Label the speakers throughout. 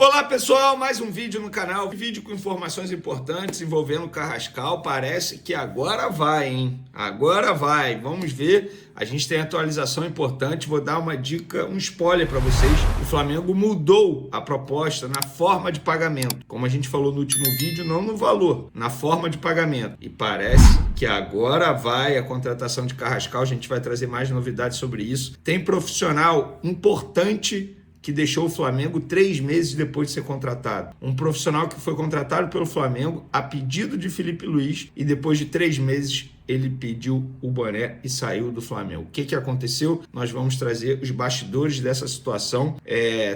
Speaker 1: Olá pessoal, mais um vídeo no canal, vídeo com informações importantes envolvendo o Carrascal. Parece que agora vai, hein? Agora vai, vamos ver. A gente tem atualização importante, vou dar uma dica, um spoiler para vocês. O Flamengo mudou a proposta na forma de pagamento, como a gente falou no último vídeo, não no valor, na forma de pagamento. E parece que agora vai a contratação de Carrascal, a gente vai trazer mais novidades sobre isso. Tem profissional importante que deixou o Flamengo 3 meses depois de ser contratado. Um profissional que foi contratado pelo Flamengo a pedido de Felipe Luiz e depois de 3 meses ele pediu o boné e saiu do Flamengo. O que aconteceu? Nós vamos trazer os bastidores dessa situação.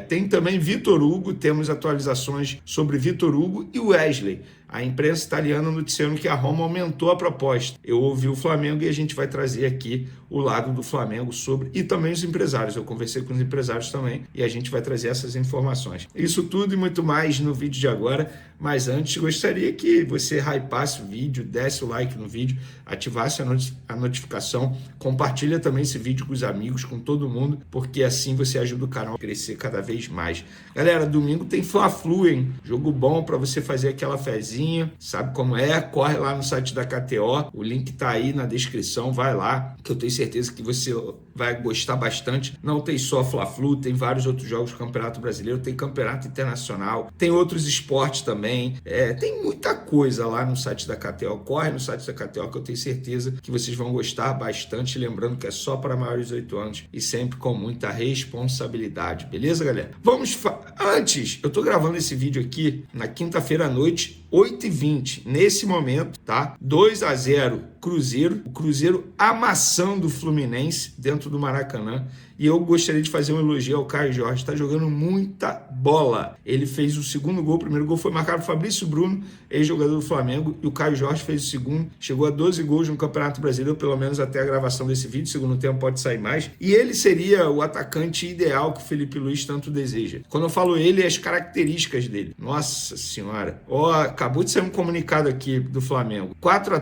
Speaker 1: Tem também Vitor Hugo, temos atualizações sobre Vitor Hugo e Wesley. A imprensa italiana noticiando que a Roma aumentou a proposta. Eu ouvi o Flamengo e a gente vai trazer aqui o lado do Flamengo sobre, e também os empresários. Eu conversei com os empresários também e a gente vai trazer essas informações. Isso tudo e muito mais no vídeo de agora, mas antes gostaria que você hypasse o vídeo, desse o like no vídeo, ativasse a notificação, compartilha também esse vídeo com os amigos, com todo mundo, porque assim você ajuda o canal a crescer cada vez mais. Galera, domingo tem Fla-Flu, hein? Jogo bom para você fazer aquela fezinha, sabe como é? Corre lá no site da KTO, o link tá aí na descrição, vai lá, que eu tenho certeza que você vai gostar bastante. Não tem só Fla-Flu, tem vários outros jogos do Campeonato Brasileiro, tem Campeonato Internacional, tem outros esportes também, tem muita coisa lá no site da KTO. Corre no site da KTO que eu tenho certeza que vocês vão gostar bastante, lembrando que é só para maiores de 18 anos e sempre com muita responsabilidade, beleza, galera? Antes, eu tô gravando esse vídeo aqui na quinta-feira à noite, 8h20, nesse momento, tá? 2-0 Cruzeiro, o Cruzeiro amassando o Fluminense dentro do Maracanã. E eu gostaria de fazer um elogio ao Caio Jorge, tá jogando muita bola. Ele fez o segundo gol, o primeiro gol foi marcado por Fabrício Bruno, ex-jogador do Flamengo, e o Caio Jorge fez o segundo, chegou a 12 gols no Campeonato Brasileiro, pelo menos até a gravação desse vídeo, segundo tempo pode sair mais, e ele seria o atacante ideal que o Felipe Luiz tanto deseja. Quando eu falo ele, as características dele. Nossa senhora, acabou de sair um comunicado aqui do Flamengo. Quatro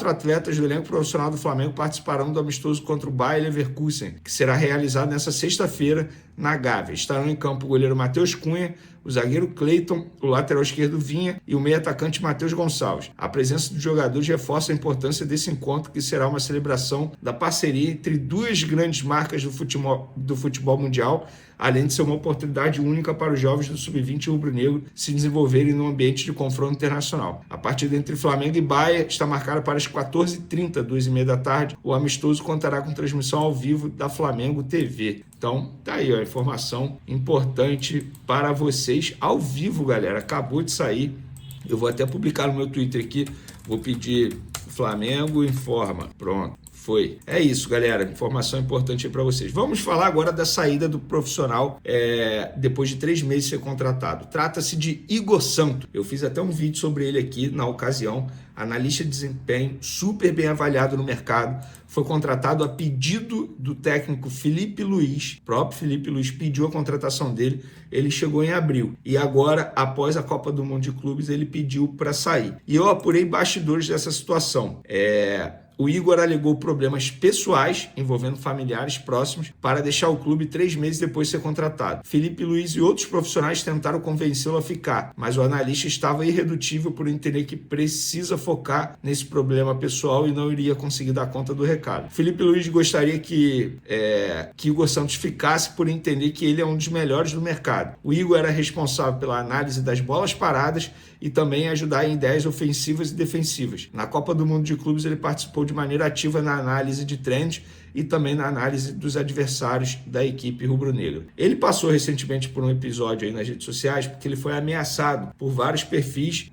Speaker 1: atletas do elenco profissional do Flamengo participarão do amistoso contra o Bayer Leverkusen, que será realizado nessa sexta-feira na Gávea. Estarão em campo o goleiro Matheus Cunha, o zagueiro Cleiton, o lateral esquerdo Vinha e o meio-atacante Matheus Gonçalves. A presença dos jogadores reforça a importância desse encontro, que será uma celebração da parceria entre duas grandes marcas do futebol mundial, além de ser uma oportunidade única para os jovens do Sub-20 rubro-negro se desenvolverem num ambiente de confronto internacional. A partida entre Flamengo e Bahia está marcada para as 14h30, 2h30 da tarde. O amistoso contará com transmissão ao vivo da Flamengo TV. Então, tá aí, ó, informação importante para vocês ao vivo, galera. Acabou de sair. Eu vou até publicar no meu Twitter aqui. Vou pedir Flamengo informa. Pronto. Foi. É isso, galera. Informação importante aí para vocês. Vamos falar agora da saída do profissional depois de 3 meses de ser contratado. Trata-se de Igor Santos. Eu fiz até um vídeo sobre ele aqui na ocasião. Analista de desempenho, super bem avaliado no mercado. Foi contratado a pedido do técnico Felipe Luiz. O próprio Felipe Luiz pediu a contratação dele. Ele chegou em abril. E agora, após a Copa do Mundo de Clubes, ele pediu para sair. E eu apurei bastidores dessa situação. O Igor alegou problemas pessoais envolvendo familiares próximos para deixar o clube 3 meses depois de ser contratado. Felipe Luiz e outros profissionais tentaram convencê-lo a ficar, mas o analista estava irredutível por entender que precisa focar nesse problema pessoal e não iria conseguir dar conta do recado. Felipe Luiz gostaria que Igor Santos ficasse por entender que ele é um dos melhores do mercado. O Igor era responsável pela análise das bolas paradas e também ajudar em ideias ofensivas e defensivas. Na Copa do Mundo de Clubes ele participou de maneira ativa na análise de trends e também na análise dos adversários da equipe rubro-negra. Ele passou recentemente por um episódio aí nas redes sociais porque ele foi ameaçado por vários perfis,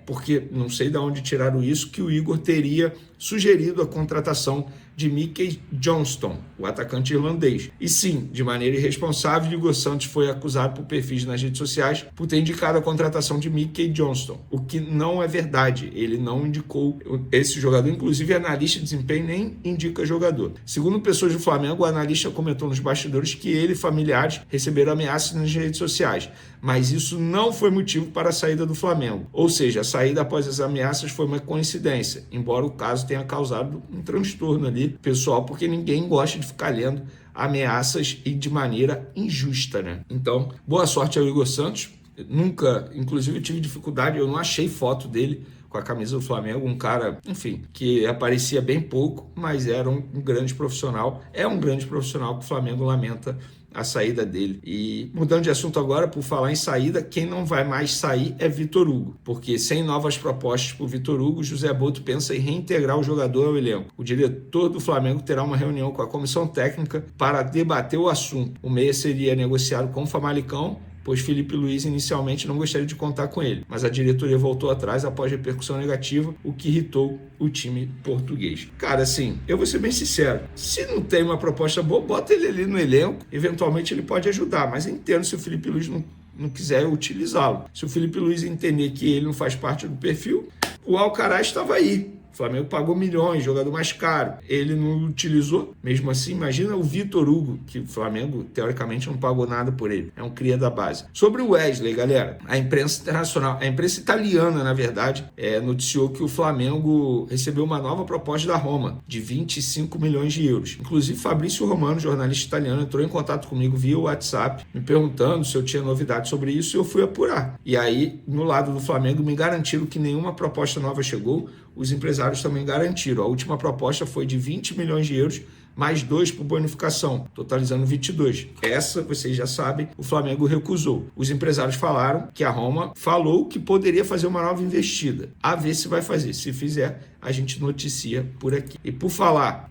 Speaker 1: porque não sei de onde tiraram isso, que o Igor teria sugerido a contratação de Mickey Johnston, o atacante irlandês. E sim, de maneira irresponsável, Igor Santos foi acusado por perfis nas redes sociais por ter indicado a contratação de Mickey Johnston, o que não é verdade. Ele não indicou esse jogador, inclusive analista de desempenho nem indica jogador. Segundo pessoas do Flamengo, o analista comentou nos bastidores que ele e familiares receberam ameaças nas redes sociais, mas isso não foi motivo para a saída do Flamengo. Ou seja, a saída após as ameaças foi uma coincidência, embora o caso tenha causado um transtorno ali pessoal, porque ninguém gosta de ficar lendo ameaças e de maneira injusta, né? Então, boa sorte ao Igor Santos. Nunca, inclusive eu tive dificuldade, eu não achei foto dele com a camisa do Flamengo, um cara, enfim, que aparecia bem pouco, mas era um grande profissional, é um grande profissional que o Flamengo lamenta a saída dele. E mudando de assunto agora, por falar em saída, quem não vai mais sair é Vitor Hugo, porque sem novas propostas por Vitor Hugo, José Boto pensa em reintegrar o jogador ao elenco. O diretor do Flamengo terá uma reunião com a comissão técnica para debater o assunto. O meia seria negociado com o Famalicão, pois Felipe Luiz inicialmente não gostaria de contar com ele, mas a diretoria voltou atrás após repercussão negativa, o que irritou o time português. Cara, assim, eu vou ser bem sincero, se não tem uma proposta boa, bota ele ali no elenco, eventualmente ele pode ajudar, mas entendo se o Felipe Luiz não quiser utilizá-lo. Se o Felipe Luiz entender que ele não faz parte do perfil, o Alcaraz estava aí. O Flamengo pagou milhões, jogador mais caro. Ele não utilizou. Mesmo assim, imagina o Vitor Hugo, que o Flamengo, teoricamente, não pagou nada por ele. É um cria da base. Sobre o Wesley, galera, a imprensa internacional, a imprensa italiana, na verdade, noticiou que o Flamengo recebeu uma nova proposta da Roma, de 25 milhões de euros. Inclusive, Fabrício Romano, jornalista italiano, entrou em contato comigo via WhatsApp, me perguntando se eu tinha novidades sobre isso, e eu fui apurar. E aí, no lado do Flamengo, me garantiram que nenhuma proposta nova chegou. Os empresários também garantiram. A última proposta foi de 20 milhões de euros, mais 2 por bonificação, totalizando 22. Essa, vocês já sabem, o Flamengo recusou. Os empresários falaram que a Roma falou que poderia fazer uma nova investida. A ver se vai fazer. Se fizer, a gente noticia por aqui. E por falar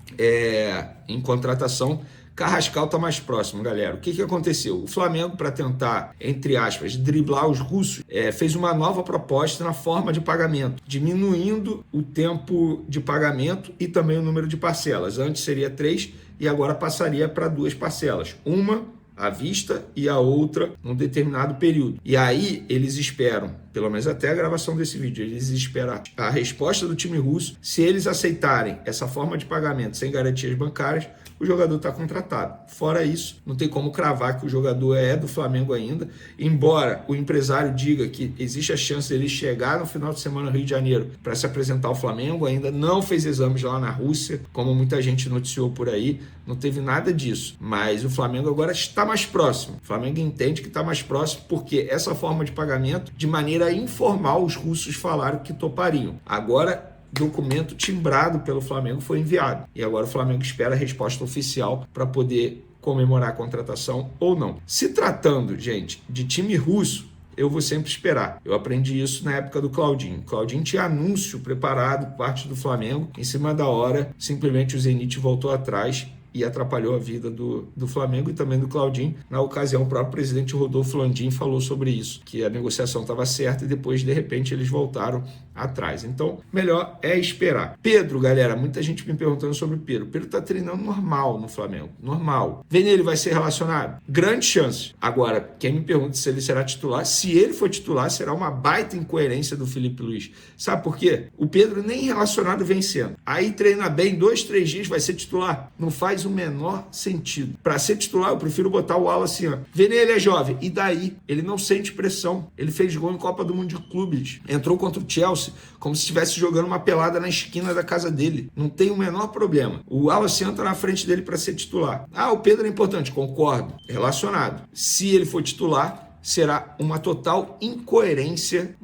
Speaker 1: em contratação, Carrascal está mais próximo, galera. O que aconteceu? O Flamengo, para tentar, entre aspas, driblar os russos, fez uma nova proposta na forma de pagamento, diminuindo o tempo de pagamento e também o número de parcelas. Antes seria 3 e agora passaria para 2 parcelas. Uma à vista e a outra num determinado período. E aí eles esperam, pelo menos até a gravação desse vídeo, eles esperam a resposta do time russo. Se eles aceitarem essa forma de pagamento sem garantias bancárias, o jogador está contratado. Fora isso, não tem como cravar que o jogador é do Flamengo ainda, embora o empresário diga que existe a chance de ele chegar no final de semana no Rio de Janeiro para se apresentar ao Flamengo, ainda não fez exames lá na Rússia, como muita gente noticiou por aí, não teve nada disso. Mas o Flamengo agora está mais próximo. O Flamengo entende que está mais próximo porque essa forma de pagamento, de maneira informal, os russos falaram que topariam. Agora, documento timbrado pelo Flamengo foi enviado. E agora o Flamengo espera a resposta oficial para poder comemorar a contratação ou não. Se tratando, gente, de time russo, eu vou sempre esperar. Eu aprendi isso na época do Claudinho. O Claudinho tinha anúncio preparado por parte do Flamengo. Em cima da hora, simplesmente o Zenit voltou atrás e atrapalhou a vida do Flamengo e também do Claudinho. Na ocasião, o próprio presidente Rodolfo Landim falou sobre isso, que a negociação estava certa e depois, de repente, eles voltaram atrás. Então, melhor é esperar. Pedro, galera, muita gente me perguntando sobre o Pedro. O Pedro está treinando normal no Flamengo, normal. Vem ele vai ser relacionado? Grande chance. Agora, quem me pergunta se ele será titular, se ele for titular, será uma baita incoerência do Felipe Luiz. Sabe por quê? O Pedro nem relacionado vem sendo. Aí treina bem, 2, 3 dias, vai ser titular. Não faz o menor sentido. Para ser titular, eu prefiro botar o Wallace assim, ó. Vene, ele é jovem. E daí? Ele não sente pressão. Ele fez gol em Copa do Mundo de Clubes. Entrou contra o Chelsea como se estivesse jogando uma pelada na esquina da casa dele. Não tem o menor problema. O Wallace entra na frente dele para ser titular. Ah, o Pedro é importante. Concordo. Relacionado. Se ele for titular, será uma total incoerência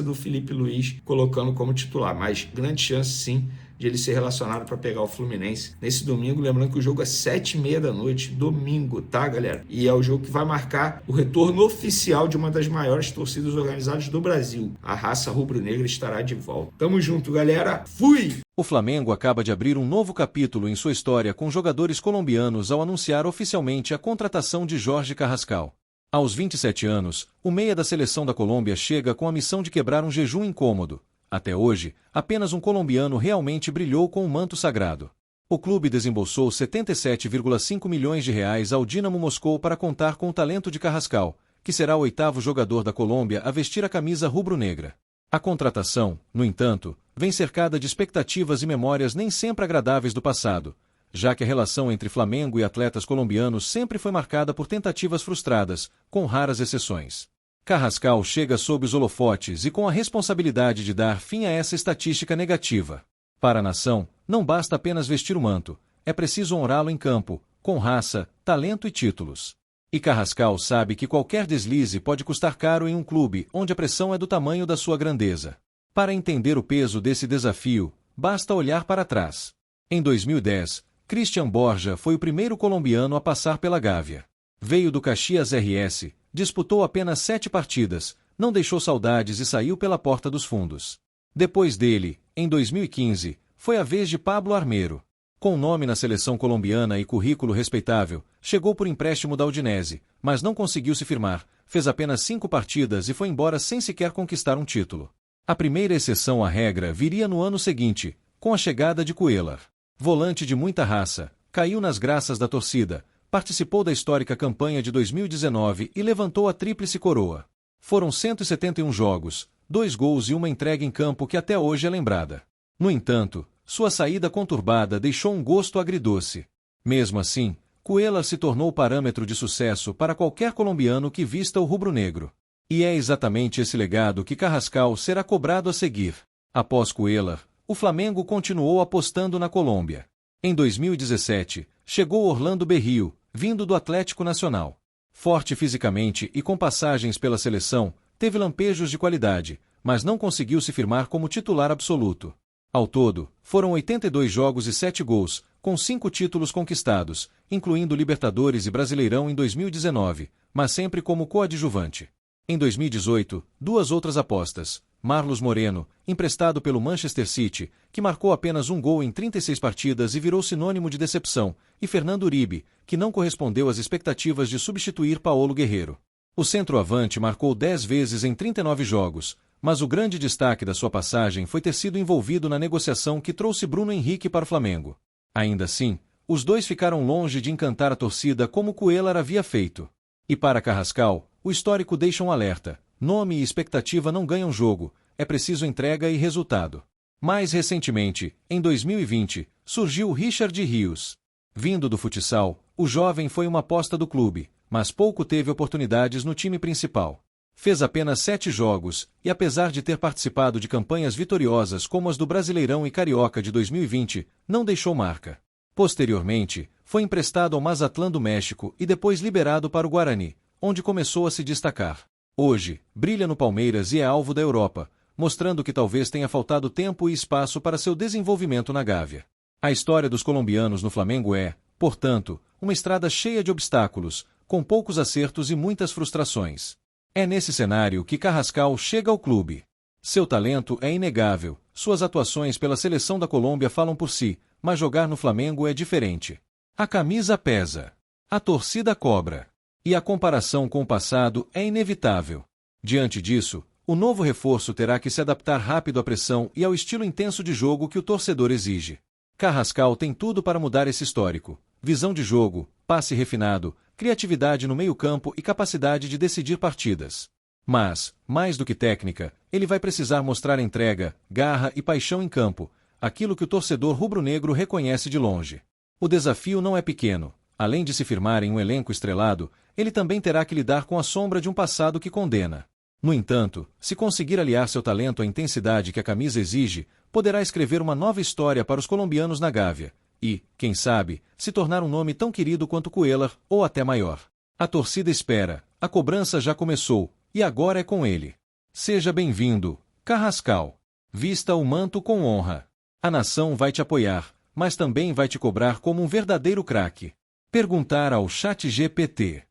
Speaker 1: do Felipe Luiz colocando como titular. Mas grande chance, sim, de ele ser relacionado para pegar o Fluminense nesse domingo, lembrando que o jogo é 7h30 da noite, domingo, tá, galera? E é o jogo que vai marcar o retorno oficial de uma das maiores torcidas organizadas do Brasil. A raça rubro-negra estará de volta. Tamo junto, galera. Fui!
Speaker 2: O Flamengo acaba de abrir um novo capítulo em sua história com jogadores colombianos ao anunciar oficialmente a contratação de Jorge Carrascal. Aos 27 anos, o meia da seleção da Colômbia chega com a missão de quebrar um jejum incômodo. Até hoje, apenas um colombiano realmente brilhou com o manto sagrado. O clube desembolsou 77,5 milhões de reais ao Dínamo Moscou para contar com o talento de Carrascal, que será o 8º jogador da Colômbia a vestir a camisa rubro-negra. A contratação, no entanto, vem cercada de expectativas e memórias nem sempre agradáveis do passado, já que a relação entre Flamengo e atletas colombianos sempre foi marcada por tentativas frustradas, com raras exceções. Carrascal chega sob os holofotes e com a responsabilidade de dar fim a essa estatística negativa. Para a nação, não basta apenas vestir o manto, é preciso honrá-lo em campo, com raça, talento e títulos. E Carrascal sabe que qualquer deslize pode custar caro em um clube onde a pressão é do tamanho da sua grandeza. Para entender o peso desse desafio, basta olhar para trás. Em 2010, Christian Borja foi o primeiro colombiano a passar pela Gávea. Veio do Caxias RS, disputou apenas 7 partidas, não deixou saudades e saiu pela porta dos fundos. Depois dele, em 2015, foi a vez de Pablo Armero. Com nome na seleção colombiana e currículo respeitável, chegou por empréstimo da Udinese, mas não conseguiu se firmar, fez apenas 5 partidas e foi embora sem sequer conquistar um título. A primeira exceção à regra viria no ano seguinte, com a chegada de Cuéllar. Volante de muita raça, caiu nas graças da torcida, participou da histórica campanha de 2019 e levantou a tríplice coroa. Foram 171 jogos, 2 gols e uma entrega em campo que até hoje é lembrada. No entanto, sua saída conturbada deixou um gosto agridoce. Mesmo assim, Cuéllar se tornou parâmetro de sucesso para qualquer colombiano que vista o rubro-negro. E é exatamente esse legado que Carrascal será cobrado a seguir. Após Cuéllar, o Flamengo continuou apostando na Colômbia. Em 2017, chegou Orlando Berrío, vindo do Atlético Nacional. Forte fisicamente e com passagens pela seleção, teve lampejos de qualidade, mas não conseguiu se firmar como titular absoluto. Ao todo, foram 82 jogos e 7 gols, com 5 títulos conquistados, incluindo Libertadores e Brasileirão em 2019, mas sempre como coadjuvante. Em 2018, 2 outras apostas. Marlos Moreno, emprestado pelo Manchester City, que marcou apenas 1 gol em 36 partidas e virou sinônimo de decepção, e Fernando Uribe, que não correspondeu às expectativas de substituir Paolo Guerreiro. O centroavante marcou 10 vezes em 39 jogos, mas o grande destaque da sua passagem foi ter sido envolvido na negociação que trouxe Bruno Henrique para o Flamengo. Ainda assim, os dois ficaram longe de encantar a torcida como Cuéllar havia feito. E para Carrascal, o histórico deixa um alerta: nome e expectativa não ganham jogo, é preciso entrega e resultado. Mais recentemente, em 2020, surgiu Richard Rios. Vindo do futsal, o jovem foi uma aposta do clube, mas pouco teve oportunidades no time principal. Fez apenas 7 jogos, e apesar de ter participado de campanhas vitoriosas como as do Brasileirão e Carioca de 2020, não deixou marca. Posteriormente, foi emprestado ao Mazatlán do México e depois liberado para o Guarani, onde começou a se destacar. Hoje, brilha no Palmeiras e é alvo da Europa, mostrando que talvez tenha faltado tempo e espaço para seu desenvolvimento na Gávea. A história dos colombianos no Flamengo é, portanto, uma estrada cheia de obstáculos, com poucos acertos e muitas frustrações. É nesse cenário que Carrascal chega ao clube. Seu talento é inegável, suas atuações pela seleção da Colômbia falam por si, mas jogar no Flamengo é diferente. A camisa pesa. A torcida cobra. E a comparação com o passado é inevitável. Diante disso, o novo reforço terá que se adaptar rápido à pressão e ao estilo intenso de jogo que o torcedor exige. Carrascal tem tudo para mudar esse histórico: visão de jogo, passe refinado, criatividade no meio-campo e capacidade de decidir partidas. Mas, mais do que técnica, ele vai precisar mostrar entrega, garra e paixão em campo, aquilo que o torcedor rubro-negro reconhece de longe. O desafio não é pequeno. Além de se firmar em um elenco estrelado, ele também terá que lidar com a sombra de um passado que condena. No entanto, se conseguir aliar seu talento à intensidade que a camisa exige, poderá escrever uma nova história para os colombianos na Gávea e, quem sabe, se tornar um nome tão querido quanto Cuéllar ou até maior. A torcida espera, a cobrança já começou, e agora é com ele. Seja bem-vindo, Carrascal. Vista o manto com honra. A nação vai te apoiar, mas também vai te cobrar como um verdadeiro craque. Perguntar ao ChatGPT.